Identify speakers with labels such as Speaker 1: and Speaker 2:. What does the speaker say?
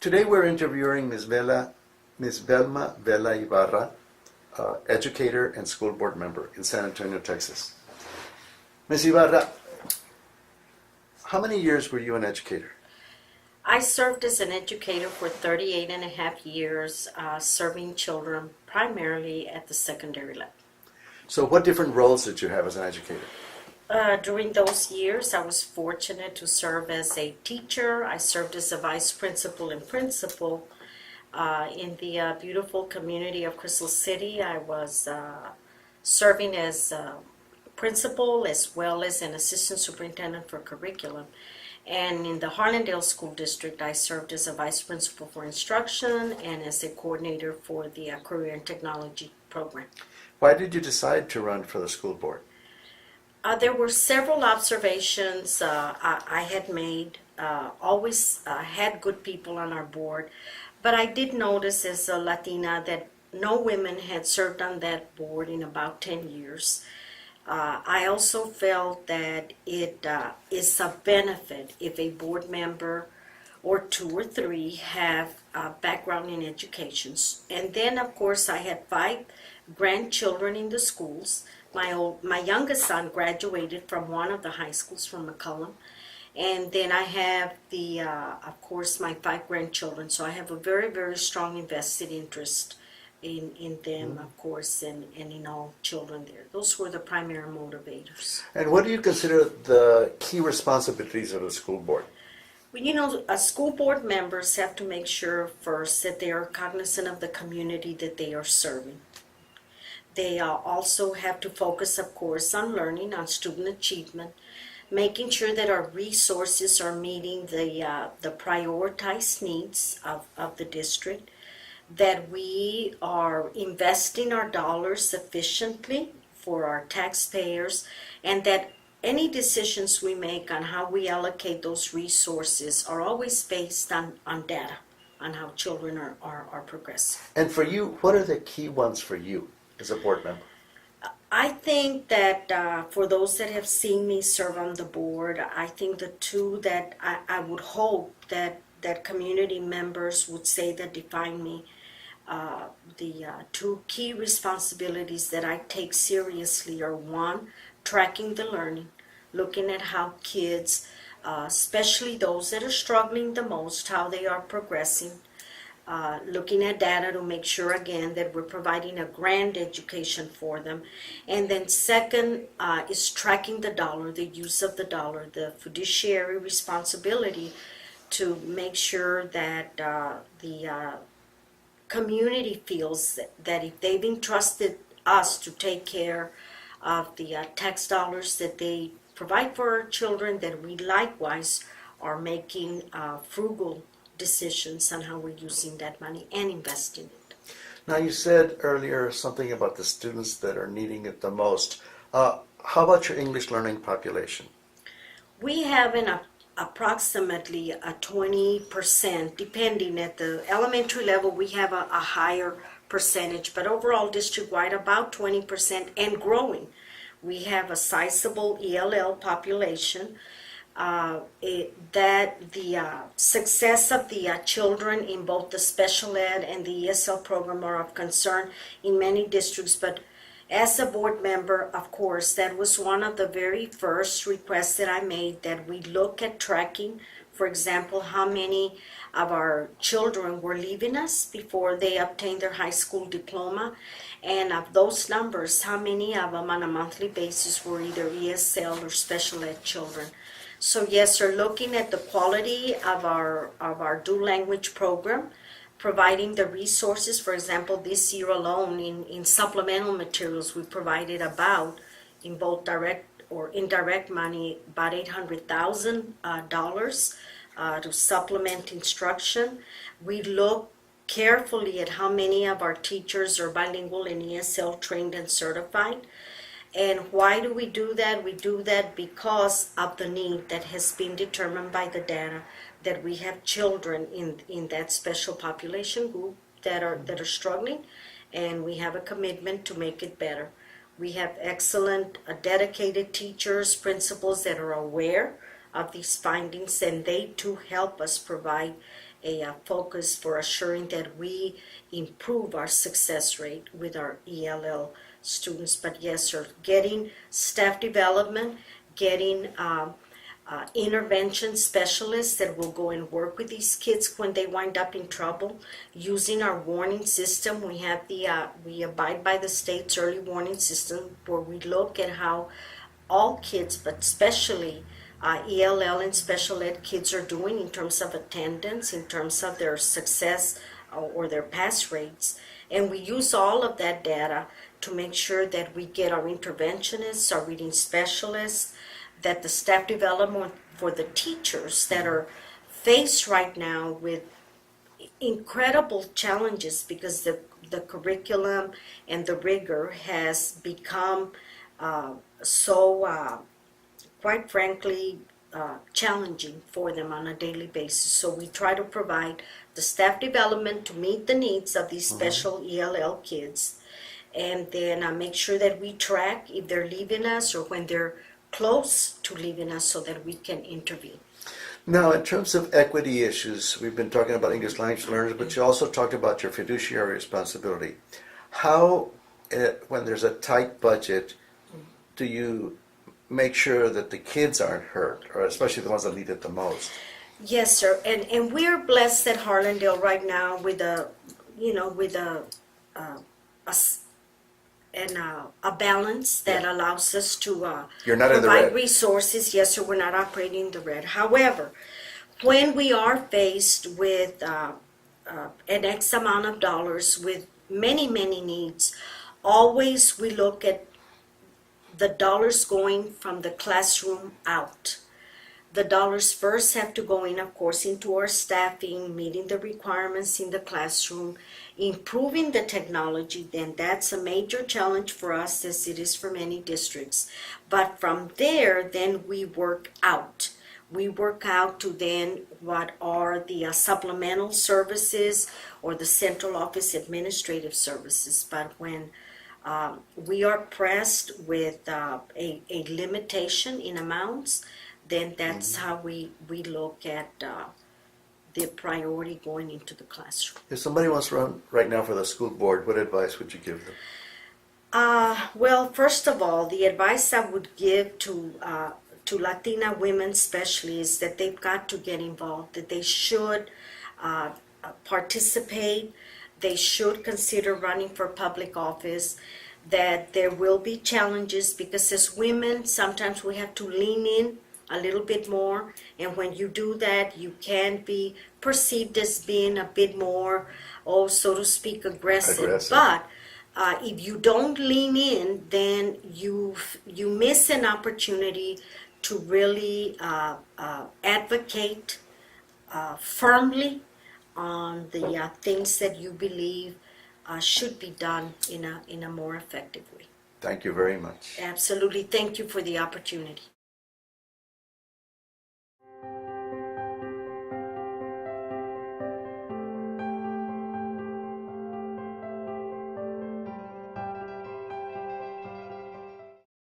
Speaker 1: Today we're interviewing Ms. Velma Vela Ybarra, educator and school board member in San Antonio, Texas. Ms. Ybarra, how many years were you an educator?
Speaker 2: I served as an educator for 38 and a half years, serving children primarily at the secondary level.
Speaker 1: So what different roles did you have as an educator?
Speaker 2: During those years, I was fortunate to serve as a teacher. I served as a vice principal and principal in the beautiful community of Crystal City. I was serving as principal as well as an assistant superintendent for curriculum. And in the Harlandale School District, I served as a vice principal for instruction and as a coordinator for the career and technology program.
Speaker 1: Why did you decide to run for the school board?
Speaker 2: There were several observations I had made, always had good people on our board, but I did notice as a Latina that no women had served on that board in about 10 years. I also felt that it is a benefit if a board member or two or three have a background in education. And then, of course, I had 5 grandchildren in the schools. My youngest son graduated from one of the high schools from McCollum. And then I have of course, my 5 grandchildren. So I have a very, very strong invested interest in them, of course, and in all children there. Those were the primary motivators.
Speaker 1: And what do you consider the key responsibilities of the school board?
Speaker 2: Well, school board members have to make sure first that they are cognizant of the community that they are serving. They also have to focus, of course, on learning, on student achievement, making sure that our resources are meeting the prioritized needs of the district, that we are investing our dollars sufficiently for our taxpayers, and that any decisions we make on how we allocate those resources are always based on data, on how children are progressing.
Speaker 1: And for you, what are the key ones for you as a board member?
Speaker 2: I think that for those that have seen me serve on the board, I think the two that I would hope that community members would say that define me, the 2 key responsibilities that I take seriously are: 1, tracking the learning, looking at how kids, especially those that are struggling the most, how they are progressing, looking at data to make sure, again, that we're providing a grand education for them. And then second is tracking the dollar, the use of the dollar, the fiduciary responsibility to make sure that the community feels that if they've entrusted us to take care of the tax dollars that they provide for our children, that we likewise are making frugal decisions on how we're using that money and investing it.
Speaker 1: Now, you said earlier something about the students that are needing it the most. How about your English learning population?
Speaker 2: We have approximately a 20%, depending at the elementary level, we have a higher percentage, but overall district-wide about 20% and growing. We have a sizable ELL population. That the success of the children in both the special ed and the ESL program are of concern in many districts, but as a board member, of course, that was one of the very first requests that I made, that we look at tracking, for example, how many of our children were leaving us before they obtained their high school diploma, and of those numbers, how many of them on a monthly basis were either ESL or special ed children. So yes, we're looking at the quality of our dual language program, providing the resources. For example, this year alone in supplemental materials, we provided about, in both direct or indirect money, about $800,000 to supplement instruction. We look carefully at how many of our teachers are bilingual and ESL trained and certified. And why do we do that? We do that because of the need that has been determined by the data, that we have children in that special population group that are struggling, and we have a commitment to make it better. We have excellent, dedicated teachers, principals that are aware of these findings, and they too help us provide focus for assuring that we improve our success rate with our ELL students. But yes, sir, getting staff development, getting intervention specialists that will go and work with these kids when they wind up in trouble, using our warning system. We have we abide by the state's early warning system, where we look at how all kids, but especially ELL and special ed kids, are doing in terms of attendance, in terms of their success or their pass rates. And we use all of that data to make sure that we get our interventionists, our reading specialists, that the staff development for the teachers that are faced right now with incredible challenges, because the curriculum and the rigor has become quite frankly, challenging for them on a daily basis. So we try to provide the staff development to meet the needs of these special ELL kids, and then make sure that we track if they're leaving us or when they're close to leaving us, so that we can intervene.
Speaker 1: Now, in terms of equity issues, we've been talking about English language learners, but you also talked about your fiduciary responsibility. How, when there's a tight budget, do you make sure that the kids aren't hurt, or especially the ones that need it the most?
Speaker 2: Yes, sir, and we're blessed at Harlandale right now with a balance that allows us to
Speaker 1: You're not in the
Speaker 2: provide
Speaker 1: red.
Speaker 2: resources. Yes, sir, we're not operating in the red. However, when we are faced with an X amount of dollars with many needs, always we look at the dollars going from the classroom out. The dollars first have to go in, of course, into our staffing, meeting the requirements in the classroom, improving the technology. Then that's a major challenge for us, as it is for many districts. But from there, then we work out. We work out to then what are the supplemental services or the central office administrative services. But when we are pressed with a limitation in amounts, then that's how we look at the priority going into the classroom.
Speaker 1: If somebody wants to run right now for the school board, what advice would you give them?
Speaker 2: Well, first of all, the advice I would give to Latina women especially is that they've got to get involved, that they should participate, they should consider running for public office, that there will be challenges, because as women, sometimes we have to lean in a little bit more, and when you do that, you can be perceived as being a bit more, so to speak, aggressive. But if you don't lean in, then you miss an opportunity to really advocate firmly on the things that you believe should be done in a more effective way.
Speaker 1: Thank you very much.
Speaker 2: Absolutely. Thank you for the opportunity.